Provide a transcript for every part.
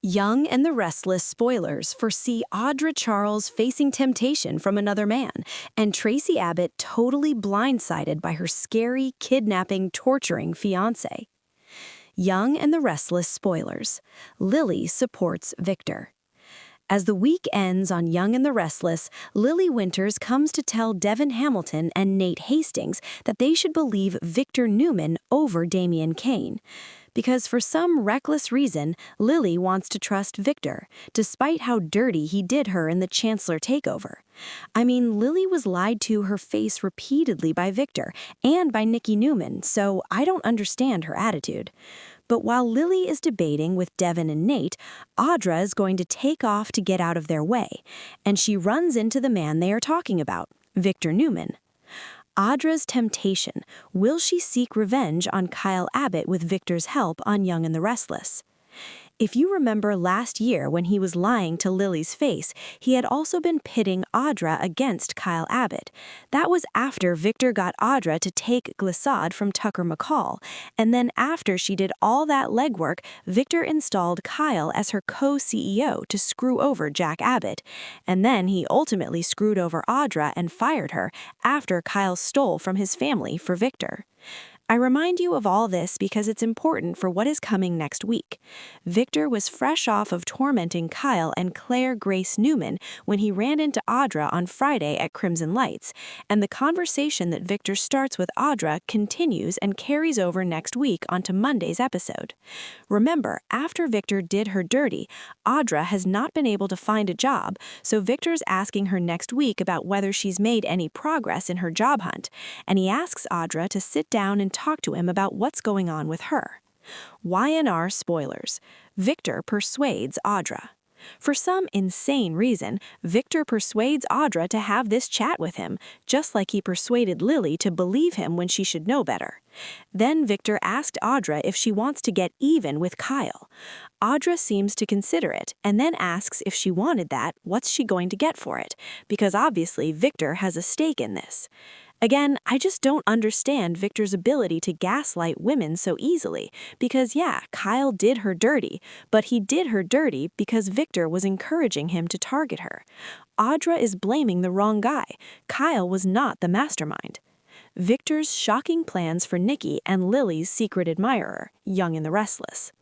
Young and the Restless spoilers foresee Audra Charles facing temptation from another man, and Traci Abbott totally blindsided by her scary, kidnapping, torturing fiance. Young and the Restless spoilers. Lily supports Victor. As the week ends on Young and the Restless, Lily Winters comes to tell Devin Hamilton and Nate Hastings that they should believe Victor Newman over Damian Kane. Because for some reckless reason, Lily wants to trust Victor, despite how dirty he did her in the Chancellor takeover. I mean, Lily was lied to her face repeatedly by Victor and by Nikki Newman, so I don't understand her attitude. But while Lily is debating with Devin and Nate, Audra is going to take off to get out of their way, and she runs into the man they are talking about, Victor Newman. Audra's temptation. Will she seek revenge on Kyle Abbott with Victor's help on Young and the Restless? If you remember last year when he was lying to Lily's face, he had also been pitting Audra against Kyle Abbott. That was after Victor got Audra to take Glissade from Tucker McCall, and then after she did all that legwork, Victor installed Kyle as her co-CEO to screw over Jack Abbott, and then he ultimately screwed over Audra and fired her after Kyle stole from his family for Victor. I remind you of all this because it's important for what is coming next week. Victor was fresh off of tormenting Kyle and Claire Grace Newman when he ran into Audra on Friday at Crimson Lights, and the conversation that Victor starts with Audra continues and carries over next week onto Monday's episode. Remember, after Victor did her dirty, Audra has not been able to find a job, so Victor's asking her next week about whether she's made any progress in her job hunt, and he asks Audra to sit down and talk to him about what's going on with her. Y&R spoilers. Victor persuades Audra. For some insane reason, Victor persuades Audra to have this chat with him, just like he persuaded Lily to believe him when she should know better. Then Victor asked Audra if she wants to get even with Kyle. Audra seems to consider it, and then asks if she wanted that, what's she going to get for it? Because obviously Victor has a stake in this. Again, I just don't understand Victor's ability to gaslight women so easily, because yeah, Kyle did her dirty, but he did her dirty because Victor was encouraging him to target her. Audra is blaming the wrong guy. Kyle was not the mastermind. Victor's shocking plans for Nikki and Lily's secret admirer, Young and the Restless.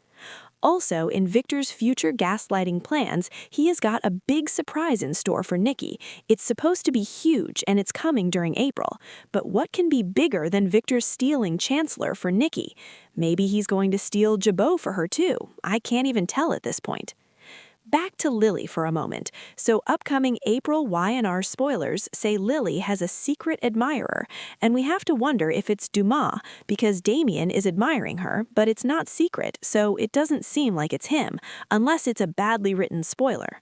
Also, in Victor's future gaslighting plans, he has got a big surprise in store for Nikki. It's supposed to be huge, and it's coming during April. But what can be bigger than Victor stealing Chancellor for Nikki? Maybe he's going to steal Jabot for her too. I can't even tell at this point. Back to Lily for a moment. So upcoming April Y&R spoilers say Lily has a secret admirer, and we have to wonder if it's Dumas, because Damian is admiring her, but it's not secret, so it doesn't seem like it's him, unless it's a badly written spoiler.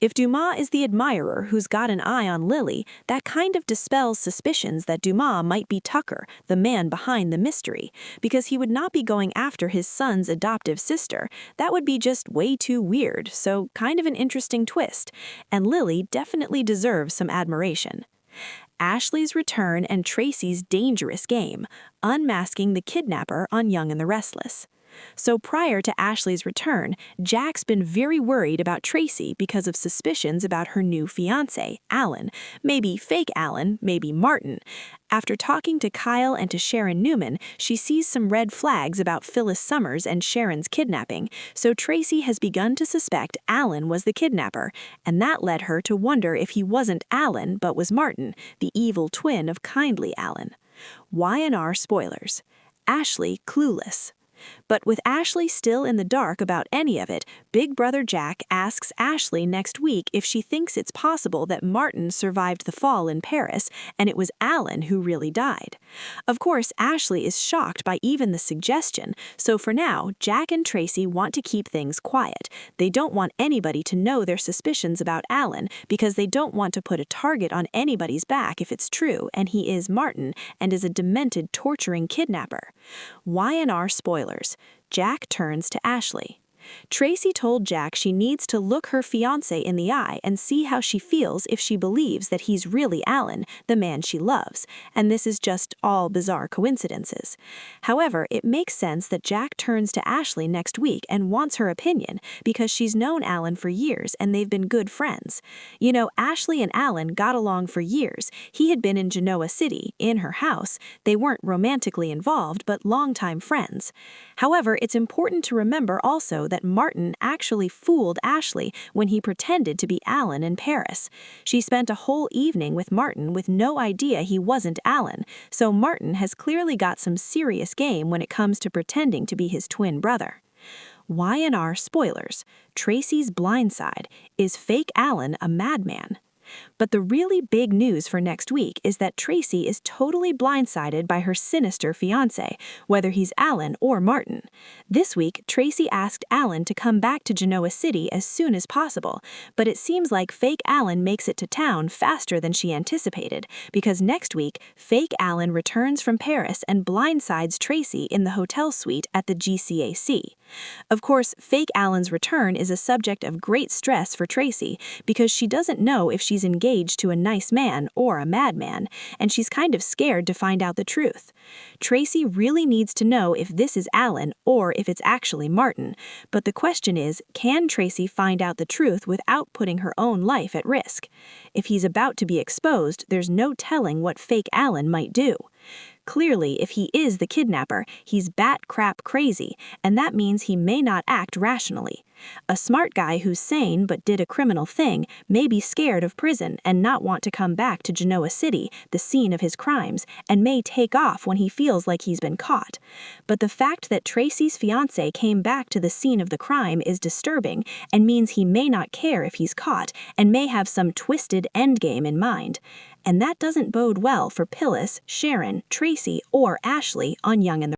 If Dumas is the admirer who's got an eye on Lily, that kind of dispels suspicions that Dumas might be Tucker, the man behind the mystery, because he would not be going after his son's adoptive sister. That would be just way too weird, so kind of an interesting twist, and Lily definitely deserves some admiration. Ashley's return and Traci's dangerous game, unmasking the kidnapper on Young and the Restless. So prior to Ashley's return, Jack's been very worried about Traci because of suspicions about her new fiancé, Alan. Maybe fake Alan, maybe Martin. After talking to Kyle and to Sharon Newman, she sees some red flags about Phyllis Summers and Sharon's kidnapping, so Traci has begun to suspect Alan was the kidnapper, and that led her to wonder if he wasn't Alan but was Martin, the evil twin of kindly Alan. Y&R spoilers. Ashley clueless. But with Ashley still in the dark about any of it, Big Brother Jack asks Ashley next week if she thinks it's possible that Martin survived the fall in Paris and it was Alan who really died. Of course, Ashley is shocked by even the suggestion, so for now, Jack and Traci want to keep things quiet. They don't want anybody to know their suspicions about Alan because they don't want to put a target on anybody's back if it's true and he is Martin and is a demented, torturing kidnapper. Y&R spoilers. Jack turns to Ashley. Traci told Jack she needs to look her fiancé in the eye and see how she feels if she believes that he's really Alan, the man she loves, and this is just all bizarre coincidences. However, it makes sense that Jack turns to Ashley next week and wants her opinion because she's known Alan for years and they've been good friends. You know, Ashley and Alan got along for years. He had been in Genoa City, in her house. They weren't romantically involved, but longtime friends. However, it's important to remember also that Martin actually fooled Ashley when he pretended to be Alan in Paris. She spent a whole evening with Martin with no idea he wasn't Alan, so Martin has clearly got some serious game when it comes to pretending to be his twin brother. Y&R spoilers. Traci's Blindside. Is fake Alan a madman? But the really big news for next week is that Traci is totally blindsided by her sinister fiancé, whether he's Alan or Martin. This week, Traci asked Alan to come back to Genoa City as soon as possible, but it seems like fake Alan makes it to town faster than she anticipated, because next week, fake Alan returns from Paris and blindsides Traci in the hotel suite at the GCAC. Of course, fake Alan's return is a subject of great stress for Traci, because she doesn't know if she's engaged to a nice man or a madman, and she's kind of scared to find out the truth. Traci really needs to know if this is Alan or if it's actually Martin, but the question is, can Traci find out the truth without putting her own life at risk? If he's about to be exposed, there's no telling what fake Alan might do. Clearly, if he is the kidnapper, he's bat-crap crazy, and that means he may not act rationally. A smart guy who's sane but did a criminal thing may be scared of prison and not want to come back to Genoa City, the scene of his crimes, and may take off when he feels like he's been caught. But the fact that Traci's fiancé came back to the scene of the crime is disturbing and means he may not care if he's caught and may have some twisted endgame in mind. And that doesn't bode well for Phyllis, Sharon, Traci, or Ashley on Young and the